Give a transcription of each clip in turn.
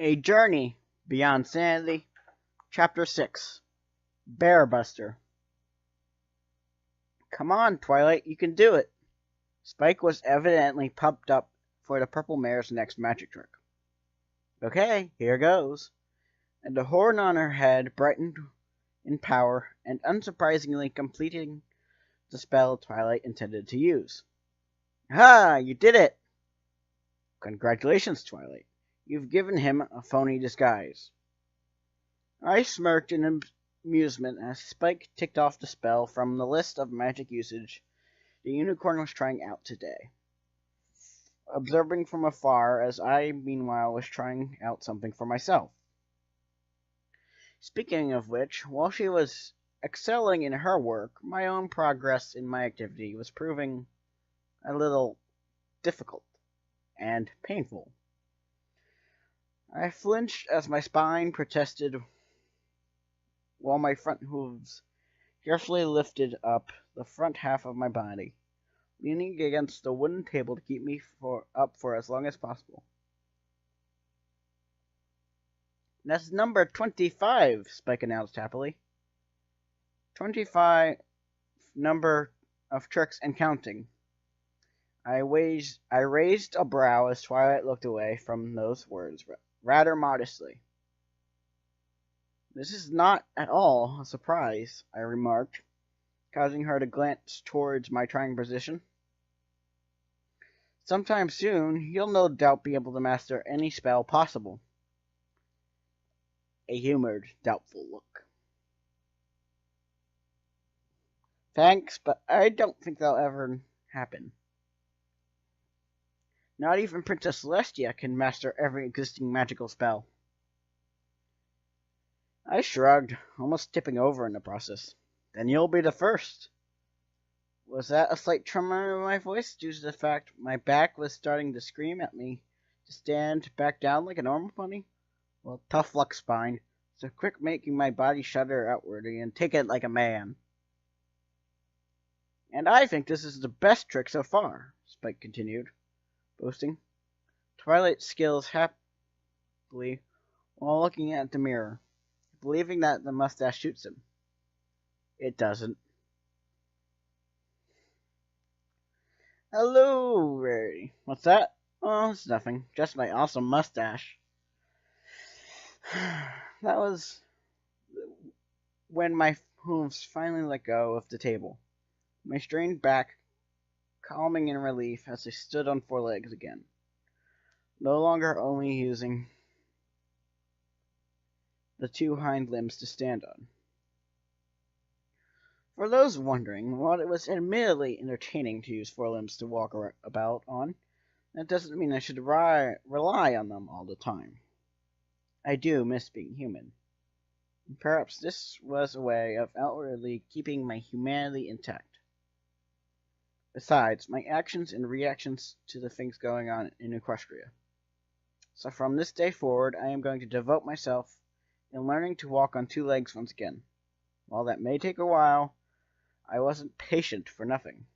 A Journey Beyond Sanity, Chapter 6, Bear Buster. Come on, Twilight, you can do it. Spike was evidently pumped up for the Purple Mare's next magic trick. Okay, here goes. And the horn on her head brightened in power, and unsurprisingly completing the spell Twilight intended to use. Ha! You did it! Congratulations, Twilight. You've given him a phony disguise. I smirked in amusement as Spike ticked off the spell from the list of magic usage the unicorn was trying out today, observing from afar as I, meanwhile, was trying out something for myself. Speaking of which, while she was excelling in her work, my own progress in my activity was proving a little difficult and painful. I flinched as my spine protested while my front hooves carefully lifted up the front half of my body, leaning against the wooden table to keep me up for as long as possible. That's number 25, Spike announced happily. 25 number of tricks and counting. I raised a brow as Twilight looked away from those words, rather modestly. This is not at all a surprise, I remarked, causing her to glance towards my trying position. Sometime soon, you'll no doubt be able to master any spell possible. A humored, doubtful look. Thanks, but I don't think that'll ever happen. Not even Princess Celestia can master every existing magical spell. I shrugged, almost tipping over in the process. Then you'll be the first. Was that a slight tremor in my voice due to the fact my back was starting to scream at me to stand back down like a normal pony? Well, tough luck, Spine. So quick making my body shudder outwardly and take it like a man. And I think this is the best trick so far, Spike continued, boasting. Twilight skills happily while looking at the mirror, believing that the mustache shoots him. It doesn't. Hello, Rarity. What's that? Oh, it's nothing. Just my awesome mustache. That was when my hooves finally let go of the table, my strained back calming in relief as I stood on 4 legs again, no longer only using the 2 hind limbs to stand on. For those wondering, while it was admittedly entertaining to use 4 limbs to walk about on, that doesn't mean I should rely on them all the time. I do miss being human. And perhaps this was a way of outwardly keeping my humanity intact. Besides, my actions and reactions to the things going on in Equestria. So from this day forward, I am going to devote myself in learning to walk on 2 legs once again. While that may take a while, I wasn't patient for nothing.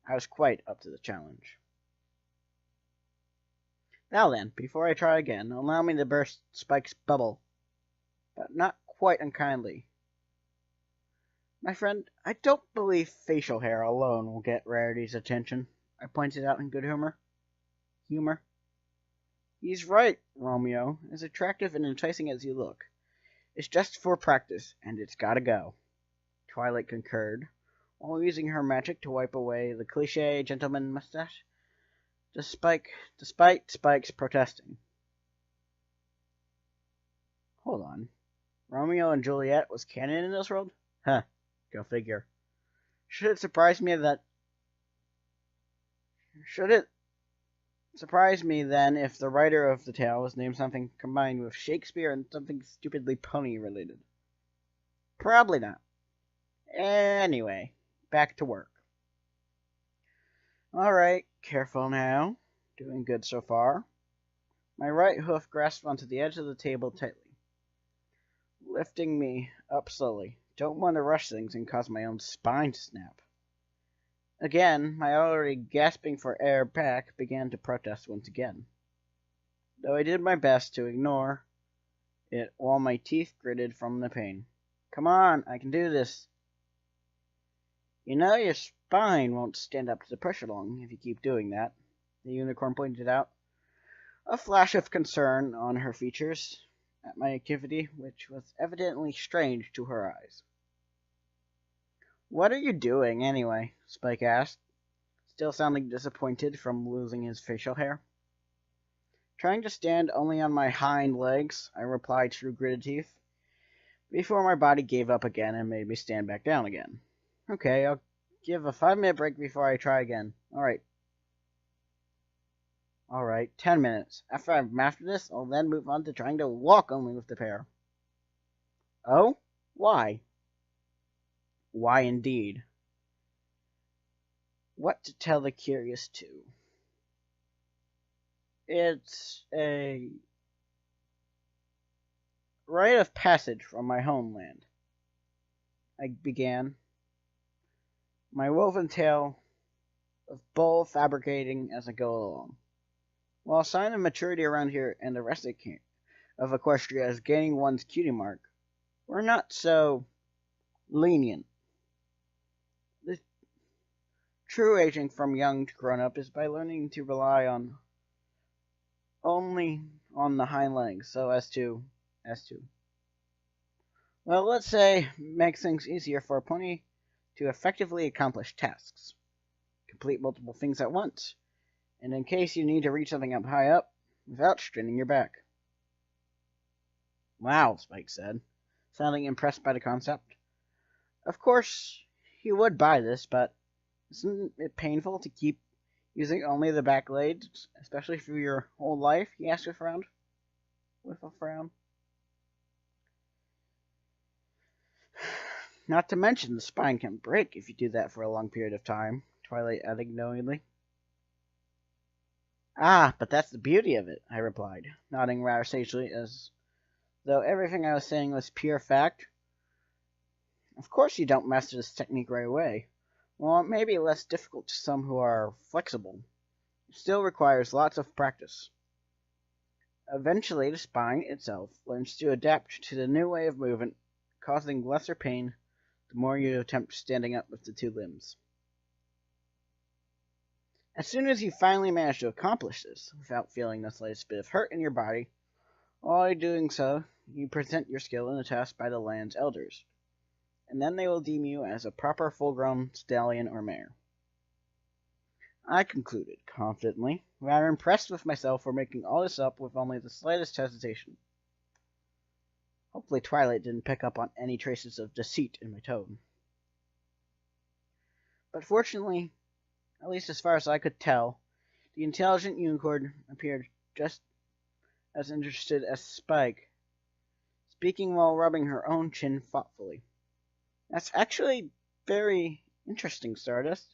I was quite up to the challenge. Now then, before I try again, allow me to burst Spike's bubble, but not quite unkindly. My friend, I don't believe facial hair alone will get Rarity's attention, I pointed out in good humor. He's right, Romeo. As attractive and enticing as you look. It's just for practice, and it's gotta go. Twilight concurred, while using her magic to wipe away the cliché gentleman mustache, despite Spike's protesting. Hold on. Romeo and Juliet was canon in this world? Huh. Go figure. Should it surprise me then if the writer of the tale was named something combined with Shakespeare and something stupidly pony related? Probably not. Anyway, back to work. Alright, careful now. Doing good so far. My right hoof grasped onto the edge of the table tightly, lifting me up slowly. Don't want to rush things and cause my own spine to snap. Again, my already gasping for air back began to protest once again. though I did my best to ignore it while my teeth gritted from the pain. Come on, I can do this. You know your spine won't stand up to the pressure long if you keep doing that, the unicorn pointed out, a flash of concern on her features at my activity, which was evidently strange to her eyes. What are you doing, anyway? Spike asked, still sounding disappointed from losing his facial hair. Trying to stand only on my hind legs, I replied through gritted teeth, before my body gave up again and made me stand back down again. Okay, I'll give a 5-minute break before I try again. Alright, 10 minutes. After I've mastered this, I'll then move on to trying to walk only with the pair. Oh? Why? Why indeed? What to tell the curious two? It's a rite of passage from my homeland, I began, my woven tale of bull fabricating as I go along. While a sign of maturity around here and the rest of Equestria is gaining one's cutie mark, we're not so lenient. The true aging from young to grown up is by learning to rely only on the hind legs, so as to, well, let's say, make things easier for a pony to effectively accomplish tasks, complete multiple things at once, and in case you need to reach something up high up, without straining your back. Wow, Spike said, sounding impressed by the concept. Of course, he would buy this, but isn't it painful to keep using only the back legs, especially for your whole life? He asked with a frown. Not to mention the spine can break if you do that for a long period of time, Twilight added knowingly. Ah, but that's the beauty of it, I replied, nodding rather sagely as though everything I was saying was pure fact. Of course you don't master this technique right away. While it may be less difficult to some who are flexible, it still requires lots of practice. Eventually, the spine itself learns to adapt to the new way of movement, causing lesser pain the more you attempt standing up with the two limbs. As soon as you finally manage to accomplish this, without feeling the slightest bit of hurt in your body, while doing so, you present your skill in the task by the land's elders, and then they will deem you as a proper full-grown stallion or mare. I concluded, confidently, rather impressed with myself for making all this up with only the slightest hesitation. Hopefully Twilight didn't pick up on any traces of deceit in my tone. But fortunately, at least as far as I could tell, the intelligent unicorn appeared just as interested as Spike, speaking while rubbing her own chin thoughtfully. That's actually very interesting, Stardust.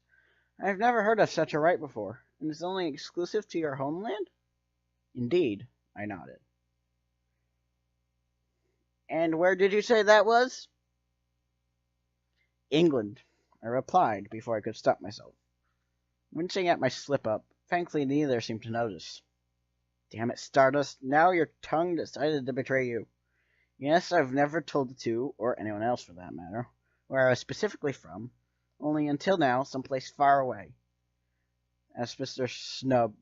I've never heard of such a rite before, and it's only exclusive to your homeland? Indeed, I nodded. And where did you say that was? England, I replied before I could stop myself. Wincing at my slip-up, thankfully neither seemed to notice. Damn it, Stardust, now your tongue decided to betray you. Yes, I've never told the two, or anyone else for that matter, where I was specifically from, only until now someplace far away. As Mr. Snob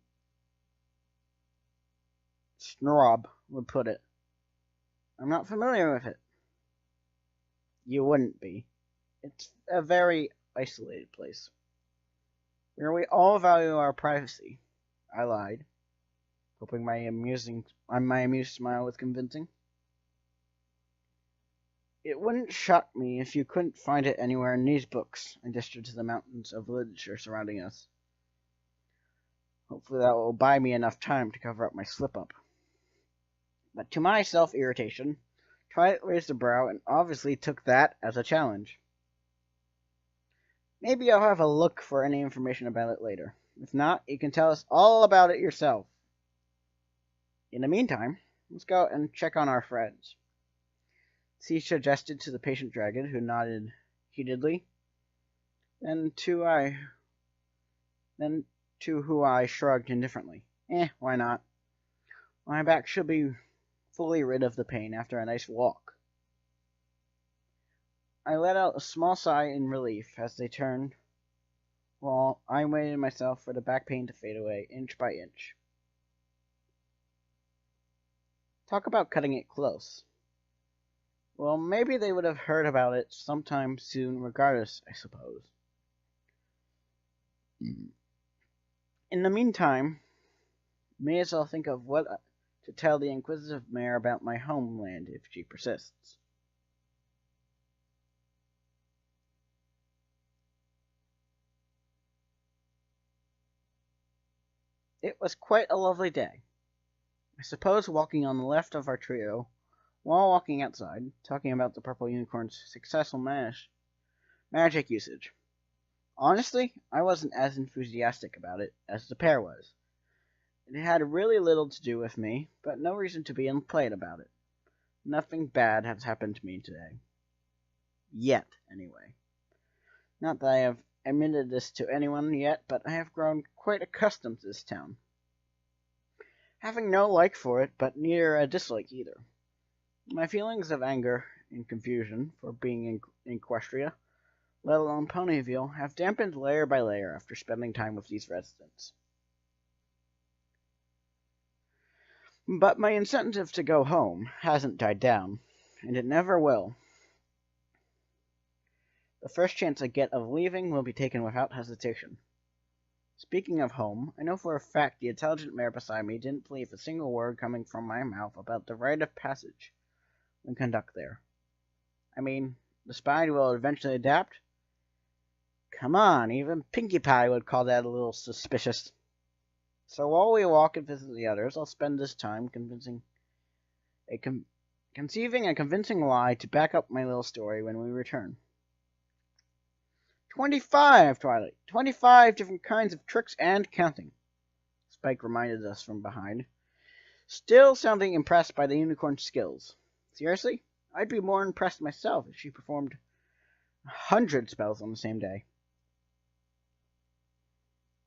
would put it. I'm not familiar with it. You wouldn't be. It's a very isolated place, where we all value our privacy, I lied, hoping my amused smile was convincing. It wouldn't shock me if you couldn't find it anywhere in these books, I gestured to the mountains of literature surrounding us. Hopefully that will buy me enough time to cover up my slip-up. But to my self-irritation, Twilight raised a brow and obviously took that as a challenge. Maybe I'll have a look for any information about it later. If not, you can tell us all about it yourself. In the meantime, let's go and check on our friends. She suggested to the patient dragon, who nodded heatedly. Then to who I shrugged indifferently. Why not? My back should be fully rid of the pain after a nice walk. I let out a small sigh in relief as they turned, while I waited myself for the back pain to fade away inch by inch. Talk about cutting it close. Well, maybe they would have heard about it sometime soon regardless, I suppose. In the meantime, may as well think of what to tell the inquisitive mare about my homeland if she persists. It was quite a lovely day. I suppose walking on the left of our trio, while walking outside, talking about the purple unicorn's successful magic usage. Honestly, I wasn't as enthusiastic about it as the pair was. It had really little to do with me, but no reason to be unplayed about it. Nothing bad has happened to me today. Yet, anyway. Not that I have admitted this to anyone yet, but I have grown quite accustomed to this town. Having no like for it, but neither a dislike either. My feelings of anger and confusion for being in Equestria, let alone Ponyville, have dampened layer by layer after spending time with these residents. But my incentive to go home hasn't died down, and it never will. The first chance I get of leaving will be taken without hesitation. Speaking of home, I know for a fact the intelligent mare beside me didn't believe a single word coming from my mouth about the rite of passage when conduct there. I mean, the spine will eventually adapt. Come on, even Pinkie Pie would call that a little suspicious. So while we walk and visit the others, I'll spend this time conceiving a convincing lie to back up my little story when we return. 25, Twilight. 25 different kinds of tricks and counting, Spike reminded us from behind, still sounding impressed by the unicorn's skills. Seriously? I'd be more impressed myself if she performed 100 spells on the same day.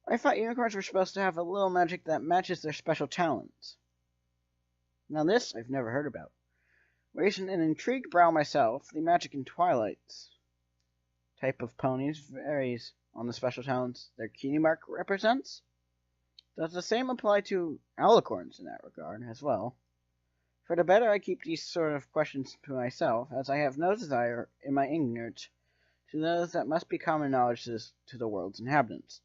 I thought unicorns were supposed to have a little magic that matches their special talents. Now this I've never heard about. Raising an intrigued brow myself, the magic in Twilight's type of ponies varies on the special talents their cutie mark represents. Does the same apply to alicorns in that regard as well? For the better I keep these sort of questions to myself, as I have no desire in my ignorance to those that must be common knowledge to the world's inhabitants.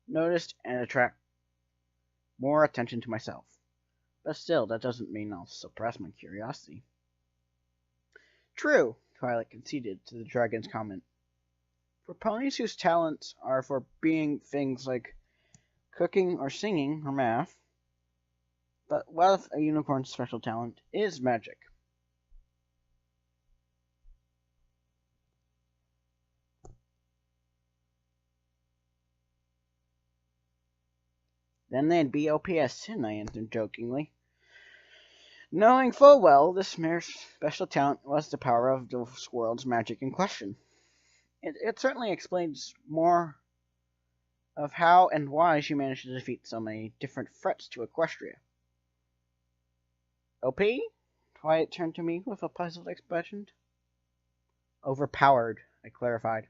Noticed and attract more attention to myself. But still, that doesn't mean I'll suppress my curiosity. True, Twilight conceded to the dragon's comment. For ponies whose talents are for being things like cooking or singing or math, but what if a unicorn's special talent is magic? Then they'd be OPS sin, I answered jokingly, knowing full well this mare's special talent was the power of the world's magic in question. It certainly explains more of how and why she managed to defeat so many different threats to Equestria. OP? Twilight turned to me with a puzzled expression. Overpowered, I clarified.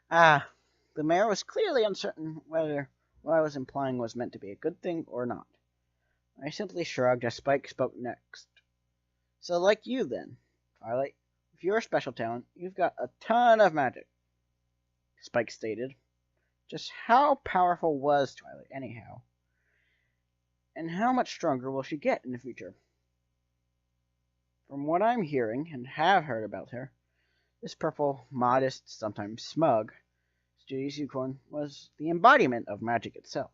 The mayor was clearly uncertain whether what I was implying was meant to be a good thing or not. I simply shrugged as Spike spoke next. So like you then, Twilight, with your special talent, you've got a ton of magic, Spike stated. Just how powerful was Twilight, anyhow? And how much stronger will she get in the future? From what I'm hearing, and have heard about her, this purple, modest, sometimes smug, studious unicorn was the embodiment of magic itself.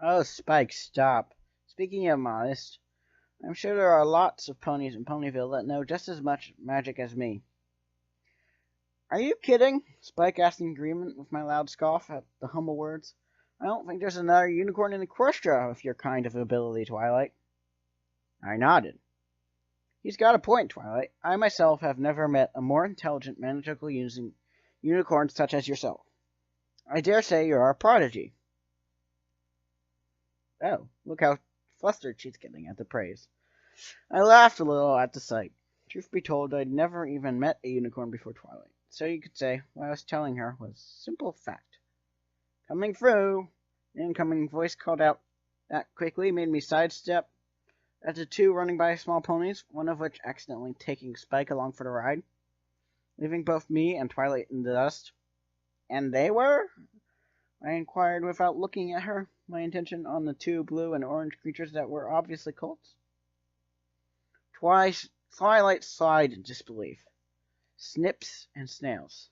Oh, Spike, stop. Speaking of modest, I'm sure there are lots of ponies in Ponyville that know just as much magic as me. Are you kidding? Spike asked in agreement with my loud scoff at the humble words. I don't think there's another unicorn in Equestria with your kind of ability, Twilight. I nodded. He's got a point, Twilight. I myself have never met a more intelligent magical using unicorn such as yourself. I dare say you're a prodigy. Oh, look how flustered she's getting at the praise. I laughed a little at the sight. Truth be told, I'd never even met a unicorn before Twilight, so you could say what I was telling her was simple fact. Coming through! An incoming voice called out. That quickly made me sidestep at the two running by small ponies, one of which accidentally taking Spike along for the ride, leaving both me and Twilight in the dust. And they were? I inquired without looking at her, my intention on the two blue and orange creatures that were obviously colts. Twilight sighed in disbelief. Snips and snails.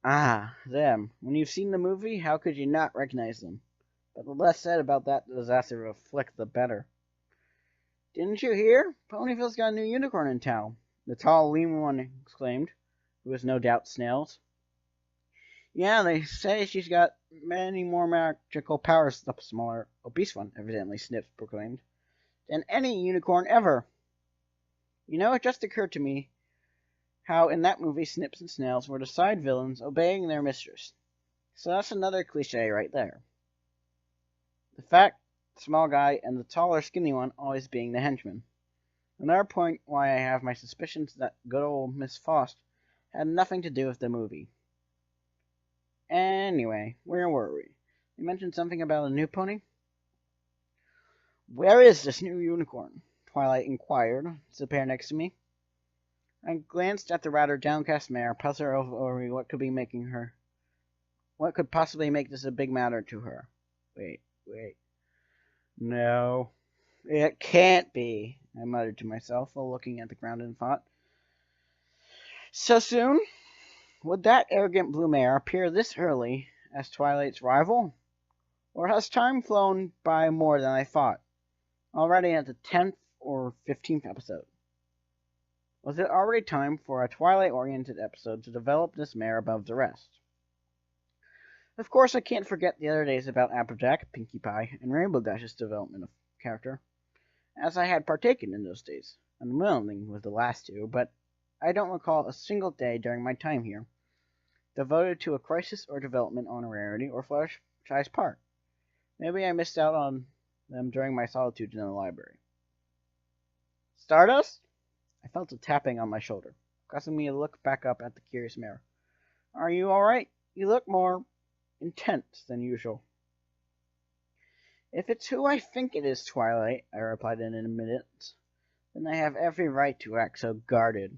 Ah, them. When you've seen the movie, how could you not recognize them? But the less said about that disaster reflect the better. Didn't you hear? Ponyville's got a new unicorn in town, the tall, lean one exclaimed, who was no doubt Snails. Yeah, they say she's got many more magical powers, the smaller, obese one, evidently Snips proclaimed, than any unicorn ever. You know, it just occurred to me how in that movie Snips and Snails were the side villains obeying their mistress. So that's another cliche right there. The fat, small guy and the taller, skinny one always being the henchman. Another point why I have my suspicions that good old Miss Faust had nothing to do with the movie. Anyway, where were we? You mentioned something about a new pony? Where is this new unicorn? Twilight inquired, as the pair next to me. I glanced at the rather downcast mare, puzzled over what could possibly make this a big matter to her. Wait. No, it can't be, I muttered to myself while looking at the ground in thought. So soon? Would that arrogant blue mare appear this early as Twilight's rival? Or has time flown by more than I thought, already at the 10th or 15th episode? Was it already time for a Twilight-oriented episode to develop this mare above the rest? Of course, I can't forget the other days about Applejack, Pinkie Pie, and Rainbow Dash's development of character, as I had partaken in those days, unwillingly with the last two, but I don't recall a single day during my time here devoted to a crisis or development on Rarity or Fluttershy's part. Maybe I missed out on them during my solitude in the library. Stardust? I felt a tapping on my shoulder, causing me to look back up at the curious mare. Are you all right? You look more intense than usual. If it's who I think it is, Twilight, I replied in a minute, then I have every right to act so guarded.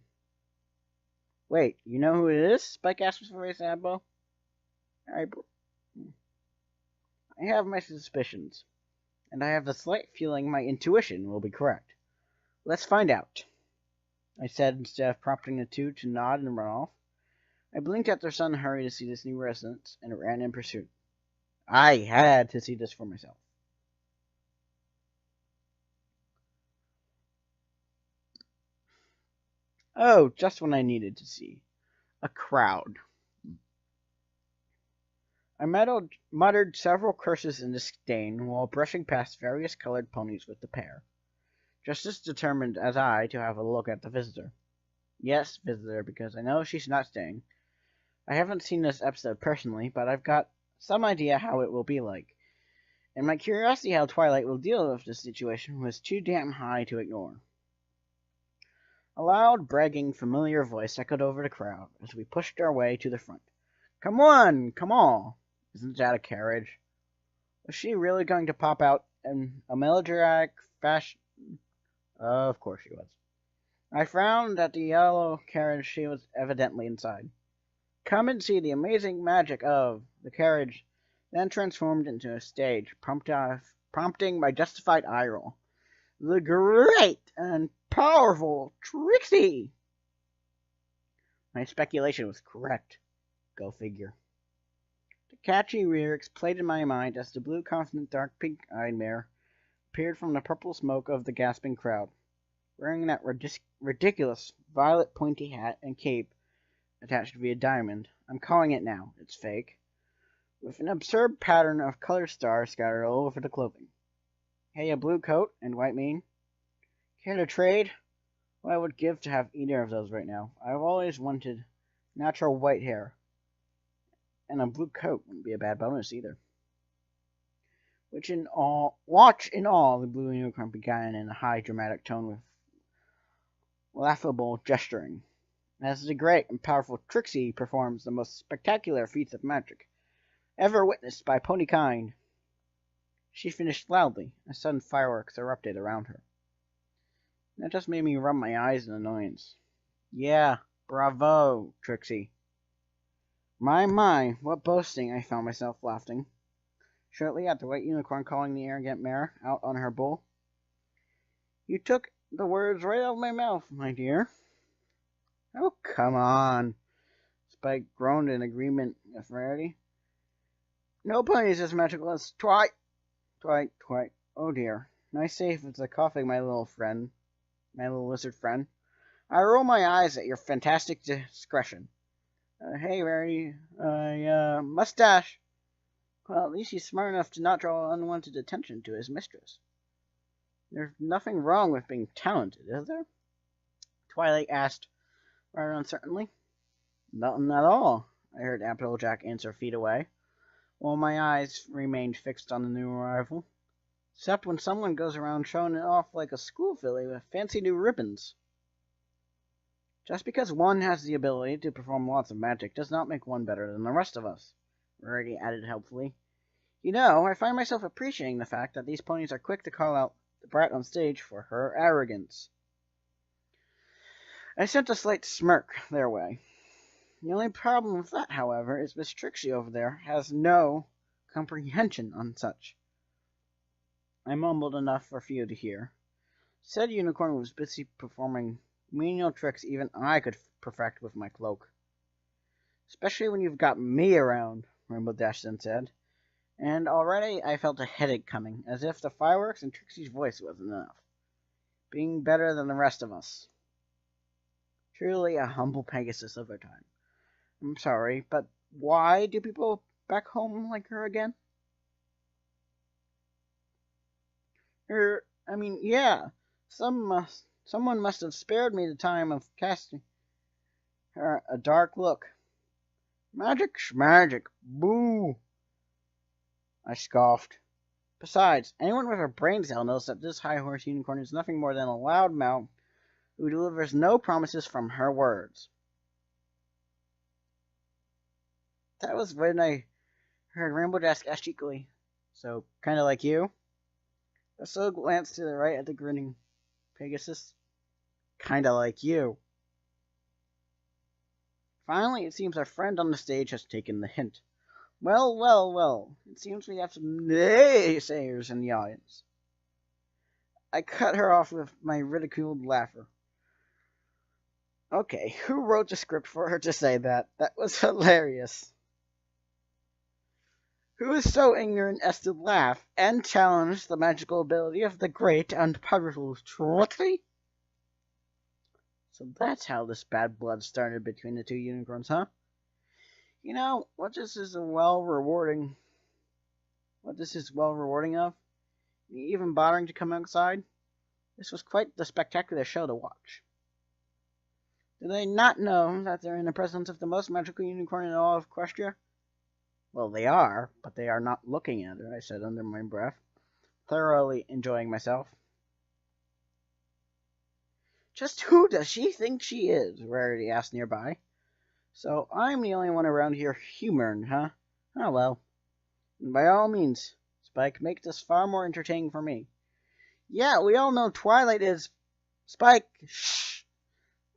Wait, you know who it is? Spike asked with a raised eyebrow. I have my suspicions, and I have the slight feeling my intuition will be correct. Let's find out, I said instead of prompting the two to nod and run off. I blinked at their son hurry to see this new residence, and ran in pursuit. I had to see this for myself. Oh, just what I needed to see. A crowd. I muttered several curses in disdain while brushing past various colored ponies with the pair, just as determined as I to have a look at the visitor. Yes, visitor, because I know she's not staying. I haven't seen this episode personally, but I've got some idea how it will be like, and my curiosity how Twilight will deal with this situation was too damn high to ignore. A loud, bragging, familiar voice echoed over the crowd as we pushed our way to the front. Come on, come on! Isn't that a carriage? Was she really going to pop out in a melodramatic fashion? Of course she was. I frowned at the yellow carriage she was evidently inside. Come and see the amazing magic of the carriage, then transformed into a stage, prompting my justified eye roll. The great and powerful Trixie! My speculation was correct. Go figure. The catchy lyrics played in my mind as the blue, confident, dark pink-eyed mare appeared from the purple smoke of the gasping crowd, wearing that ridiculous violet pointy hat and cape attached via diamond. I'm calling it now. It's fake. With an absurd pattern of colored stars scattered all over the clothing. Hey, a blue coat and white mane? Care to trade? What I would give to have either of those right now. I've always wanted natural white hair, and a blue coat wouldn't be a bad bonus either. Watch in all, the blue unicorn began in a high dramatic tone with laughable gesturing. As the great and powerful Trixie performs the most spectacular feats of magic ever witnessed by pony kind. She finished loudly, as sudden fireworks erupted around her. That just made me rub my eyes in annoyance. Yeah, bravo, Trixie. My, what boasting, I found myself laughing. Shortly at the white unicorn calling the arrogant mare out on her bull. You took the words right out of my mouth, my dear. Oh, come on. Spike groaned in agreement with Rarity. No pony is as magical as Twite. Oh dear. Nice safe with the coughing, my little lizard friend. I roll my eyes at your fantastic discretion. Hey, Rarity. Mustache. Well, at least he's smart enough to not draw unwanted attention to his mistress. There's nothing wrong with being talented, is there? Twilight asked, rather uncertainly. Nothing at all, I heard Applejack answer feet away, while my eyes remained fixed on the new arrival. Except when someone goes around showing it off like a school filly with fancy new ribbons. Just because one has the ability to perform lots of magic does not make one better than the rest of us, Rarity added helpfully. You know, I find myself appreciating the fact that these ponies are quick to call out the brat on stage for her arrogance. I sent a slight smirk their way. The only problem with that, however, is Miss Trixie over there has no comprehension on such. I mumbled enough for few to hear. Said unicorn was busy performing menial tricks even I could perfect with my cloak. Especially when you've got me around, Rainbow Dash then said. And already I felt a headache coming, as if the fireworks and Trixie's voice wasn't enough. Being better than the rest of us. Truly a humble Pegasus of our time. I'm sorry, but why do people back home like her again? Yeah, someone must have spared me the time of casting her a dark look. Magic schmagic, boo! I scoffed. Besides, anyone with a brain cell knows that this high horse unicorn is nothing more than a loud mouth who delivers no promises from her words. That was when I heard Rainbow Dash ask cheekily, so kind of like you? Basil glanced to the right at the grinning Pegasus. Kind of like you. Finally, it seems our friend on the stage has taken the hint. Well. It seems we have some naysayers in the audience. I cut her off with my ridiculed laughter. Okay, who wrote the script for her to say that? That was hilarious. Who is so ignorant as to laugh and challenge the magical ability of the great and powerful Trixie? So that's how this bad blood started between the two unicorns, huh? You know, what this is well rewarding of? Me even bothering to come outside? This was quite the spectacular show to watch. Do they not know that they're in the presence of the most magical unicorn in all of Equestria? Well, they are, but they are not looking at her, I said under my breath, thoroughly enjoying myself. Just who does she think she is? Rarity asked nearby. So I'm the only one around here humoring, huh? Oh well. And by all means, Spike, make this far more entertaining for me. Yeah, we all know Twilight is... Spike! Shh!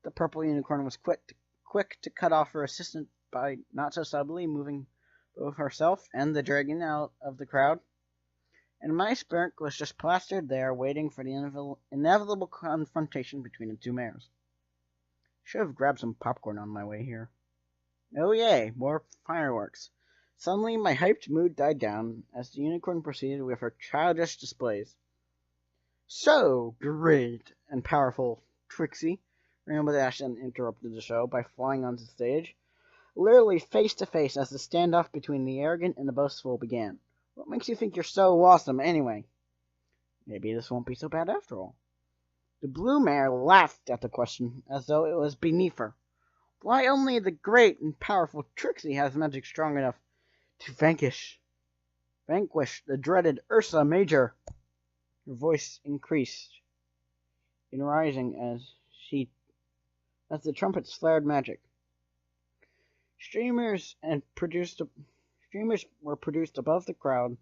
The purple unicorn was quick to cut off her assistant by not so subtly moving both herself and the dragon out of the crowd. And my smirk was just plastered there, waiting for the inevitable confrontation between the two mares. Should have grabbed some popcorn on my way here. Oh yay, more fireworks. Suddenly my hyped mood died down as the unicorn proceeded with her childish displays. So great and powerful, Trixie, Rainbow Dash then interrupted the show by flying onto the stage, literally face to face as the standoff between the arrogant and the boastful began. What makes you think you're so awesome, anyway? Maybe this won't be so bad after all. The blue mare laughed at the question, as though it was beneath her. Why, only the great and powerful Trixie has magic strong enough to vanquish the dreaded Ursa Major. Her voice increased in rising as the trumpets flared magic. Streamers were produced above the crowd.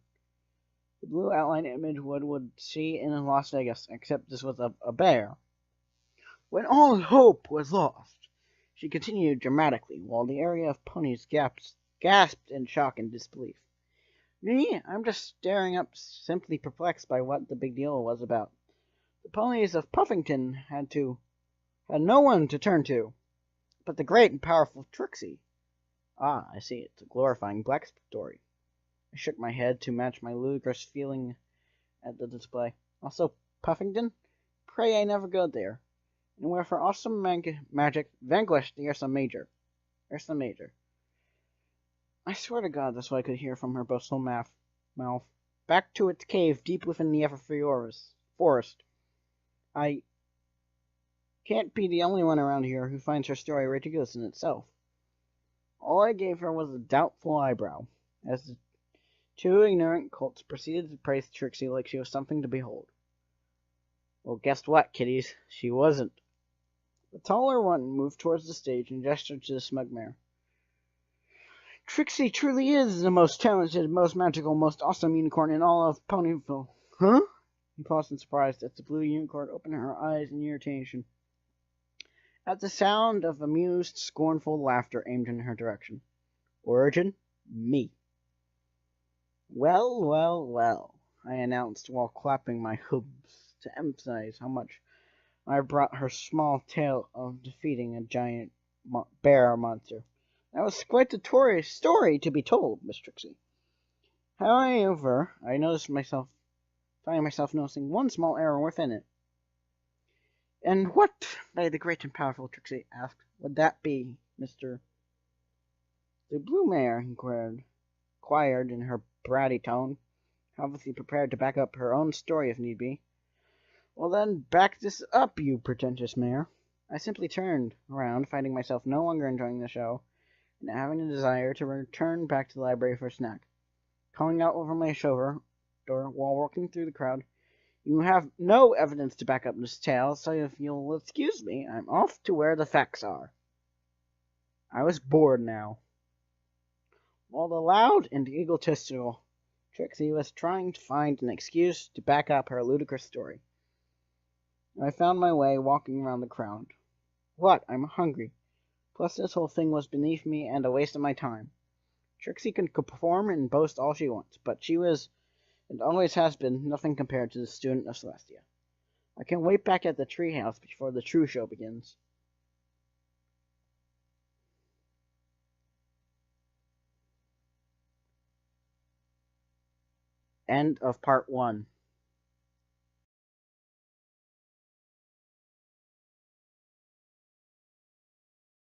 The blue outline image one would see in Las Vegas, except this was a bear. When all hope was lost, she continued dramatically, while the area of ponies gasped in shock and disbelief. Me? I'm just staring up, simply perplexed by what the big deal was about. The ponies of Puffington had no one to turn to, but the great and powerful Trixie. Ah, I see. It's a glorifying black story. I shook my head to match my ludicrous feeling at the display. Also, Puffington? Pray I never go there. And where for awesome magic vanquished the Ursa Major. I swear to God that's what I could hear from her boastful mouth. Back to its cave deep within the Everfree forest. I can't be the only one around here who finds her story ridiculous in itself. All I gave her was a doubtful eyebrow, as the two ignorant colts proceeded to praise Trixie like she was something to behold. Well, guess what, kiddies? She wasn't. The taller one moved towards the stage and gestured to the smug mare. Trixie truly is the most talented, most magical, most awesome unicorn in all of Ponyville. Huh? He paused in surprise as the blue unicorn opened her eyes in irritation at the sound of amused, scornful laughter aimed in her direction. Origin? Me. Well, well, well, I announced while clapping my hooves to emphasize how much I brought her small tale of defeating a giant bear monster. That was quite a story to be told, Miss Trixie. However, I find myself noticing one small error within it. And what, by the great and powerful Trixie asked, would that be, Mr. The blue mare inquired in her bratty tone, obviously prepared to back up her own story if need be. Well then, back this up, you pretentious mare. I simply turned around, finding myself no longer enjoying the show, and having a desire to return back to the library for a snack. Calling out over my shoulder while walking through the crowd, you have no evidence to back up this tale, so if you'll excuse me, I'm off to where the facts are. I was bored now. While the loud and egotistical Trixie was trying to find an excuse to back up her ludicrous story, I found my way walking around the crowd. What? I'm hungry. Plus this whole thing was beneath me and a waste of my time. Trixie can perform and boast all she wants, but she was, and always has been, nothing compared to the student of Celestia. I can wait back at the treehouse before the true show begins. End of part 1.